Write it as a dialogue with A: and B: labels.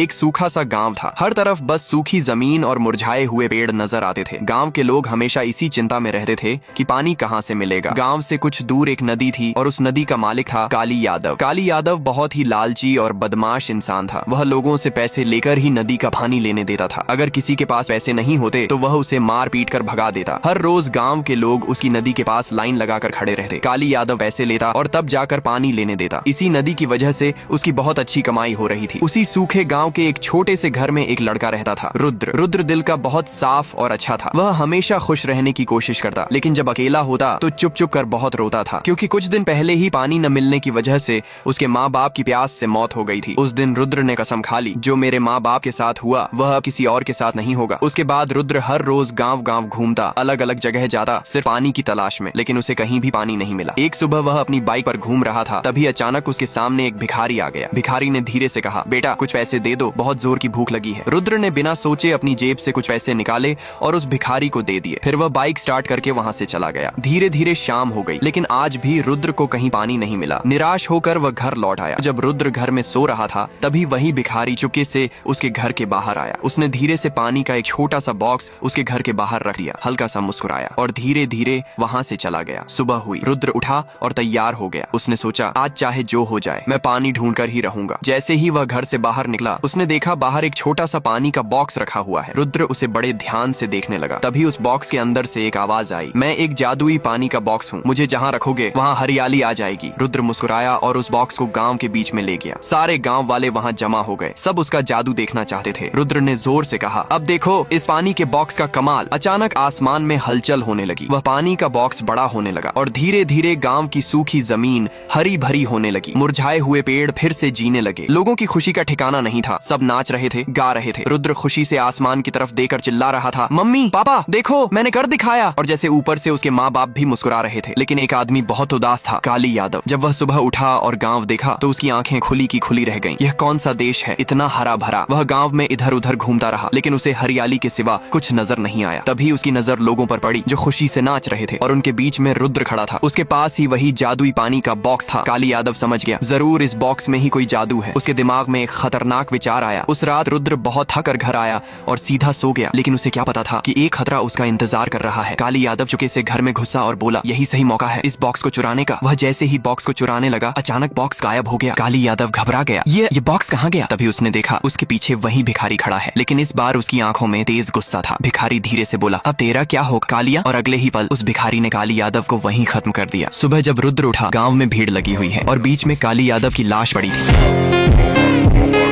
A: एक सूखा सा गांव था। हर तरफ बस सूखी जमीन और मुरझाए हुए पेड़ नजर आते थे। गांव के लोग हमेशा इसी चिंता में रहते थे कि पानी कहां से मिलेगा। गांव से कुछ दूर एक नदी थी और उस नदी का मालिक था काली यादव। काली यादव बहुत ही लालची और बदमाश इंसान था। वह लोगों से पैसे लेकर ही नदी का पानी लेने देता था। अगर किसी के पास पैसे नहीं होते तो वह उसे मार पीट कर भगा देता। हर रोज गाँव के लोग उसकी नदी के पास लाइन लगाकर खड़े रहते। काली यादव पैसे लेता और तब जाकर पानी लेने देता। इसी नदी की वजह से उसकी बहुत अच्छी कमाई हो रही थी। उसी सूखे गांव के एक छोटे से घर में एक लड़का रहता था, रुद्र। रुद्र दिल का बहुत साफ और अच्छा था। वह हमेशा खुश रहने की कोशिश करता, लेकिन जब अकेला होता तो चुप चुप कर बहुत रोता था, क्योंकि कुछ दिन पहले ही पानी न मिलने की वजह से उसके माँ बाप की प्यास से मौत हो गई थी। उस दिन रुद्र ने कसम खा ली, जो मेरे माँ बाप के साथ हुआ वह अब किसी और के साथ नहीं होगा। उसके बाद रुद्र हर रोज गाँव गाँव घूमता, अलग अलग जगह जाता, सिर्फ पानी की तलाश में, लेकिन उसे कहीं भी पानी नहीं मिला। एक सुबह वह अपनी बाइक पर घूम रहा था, तभी अचानक उसके सामने एक भिखारी आ गया। भिखारी ने धीरे से कहा, बेटा कुछ पैसे दे दो, बहुत जोर की भूख लगी है। रुद्र ने बिना सोचे अपनी जेब से कुछ पैसे निकाले और उस भिखारी को दे दिए। फिर वह बाइक स्टार्ट करके वहां से चला गया। धीरे धीरे शाम हो गई, लेकिन आज भी रुद्र को कहीं पानी नहीं मिला। निराश होकर वह घर लौट आया। जब रुद्र घर में सो रहा था तभी वही भिखारी चुपके से उसके घर के बाहर आया। उसने धीरे से पानी का एक छोटा सा बॉक्स उसके घर के बाहर रख दिया, हल्का सा मुस्कुराया और धीरे धीरे वहां से चला गया। सुबह हुई, रुद्र उठा और तैयार हो गया। उसने सोचा, आज चाहे जो हो जाए मैं पानी ढूंढ कर ही रहूंगा। जैसे ही वह घर से बाहर निकला, उसने देखा बाहर एक छोटा सा पानी का बॉक्स रखा हुआ है। रुद्र उसे बड़े ध्यान से देखने लगा। तभी उस बॉक्स के अंदर से एक आवाज आई, मैं एक जादुई पानी का बॉक्स हूँ, मुझे जहाँ रखोगे वहाँ हरियाली आ जाएगी। रुद्र मुस्कुराया और उस बॉक्स को गांव के बीच में ले गया। सारे गांव वाले वहाँ जमा हो गए, सब उसका जादू देखना चाहते थे। रुद्र ने जोर से कहा, अब देखो इस पानी के बॉक्स का कमाल। अचानक आसमान में हलचल होने लगी। वह पानी का बॉक्स बड़ा होने लगा और धीरे धीरे गांव की सूखी जमीन हरी भरी होने लगी। मुरझाए हुए पेड़ फिर से जीने लगे। लोगों की खुशी का ठिकाना नहीं था। सब नाच रहे थे, गा रहे थे। रुद्र खुशी से आसमान की तरफ देखकर चिल्ला रहा था, मम्मी पापा देखो मैंने कर दिखाया। और जैसे ऊपर से उसके माँ बाप भी मुस्कुरा रहे थे। लेकिन एक आदमी बहुत उदास था, काली यादव। जब वह सुबह उठा और गांव देखा तो उसकी आंखें खुली की खुली रह गईं। यह कौन सा देश है, इतना हरा भरा। वह गांव में इधर उधर घूमता रहा, लेकिन उसे हरियाली के सिवा कुछ नजर नहीं आया। तभी उसकी नजर लोगों पर पड़ी जो खुशी से नाच रहे थे, और उनके बीच में रुद्र खड़ा था। उसके पास ही वही जादुई पानी का बॉक्स था। काली यादव समझ गया, जरूर इस बॉक्स में ही कोई जादू है। उसके दिमाग में एक खतरनाक विचार आया। उस रात रुद्र बहुत थक कर घर आया और सीधा सो गया। लेकिन उसे क्या पता था कि एक खतरा उसका इंतजार कर रहा है। काली यादव चुपके से घर में घुसा और बोला, यही सही मौका है इस बॉक्स को चुराने का। वह जैसे ही बॉक्स को चुराने लगा, अचानक बॉक्स गायब हो गया। काली यादव घबरा गया, ये बॉक्स कहाँ गया? तभी उसने देखा उसके पीछे वही भिखारी खड़ा है, लेकिन इस बार उसकी आंखों में तेज गुस्सा था। भिखारी धीरे से बोला, अब तेरा क्या होगा कालिया? और अगले ही पल उस भिखारी ने काली यादव को वहीं खत्म कर दिया। सुबह जब रुद्र उठा, गांव में भीड़ लगी हुई है और बीच में काली यादव की लाश पड़ी थी।